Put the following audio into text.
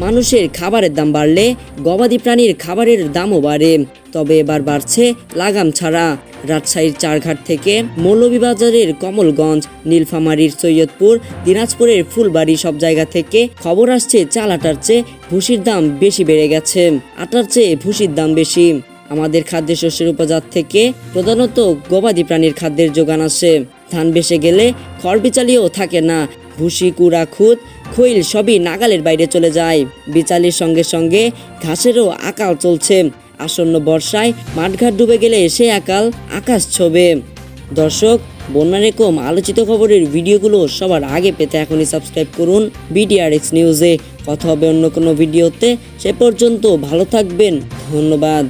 মানুষের খাবারের দাম বাড়লে গবাদি প্রাণীর খাবারের দামও বাড়ে। তবে এবার বাড়ছে লাগাম ছাড়া। রাজশাহীর চারঘাট থেকে মৌলভীবাজারের কমলগঞ্জ, নীলফামারীর সৈয়দপুর, দিনাজপুরের ফুলবাড়ি সব জায়গা থেকে খবর আসছে চাল আটার চেয়ে ভুসির দাম বেশি বেড়ে গেছে। আটার চেয়ে ভুসির দাম বেশি। আমাদের খাদ্যশস্যের উপজাত থেকে প্রধানত গবাদি প্রাণীর খাদ্যের যোগান আসে। ধান বেসে গেলে খড় বিচালিও থাকে না। ভুসি, কুড়া, খুদ, খৈল সবই নাগালের বাইরে চলে যায়। বিচালির সঙ্গে সঙ্গে ঘাসেরও আকাল চলছে। আসন্ন বর্ষায় মাঠঘাট ডুবে গেলে সে আকাল আকাশ ছোবে। দর্শক, বন্যার এরকম আলোচিত খবরের ভিডিওগুলো সবার আগে পেতে এখনই সাবস্ক্রাইব করুন BDRX নিউজে। কথা হবে অন্য কোনো ভিডিওতে। সে পর্যন্ত ভালো থাকবেন। ধন্যবাদ।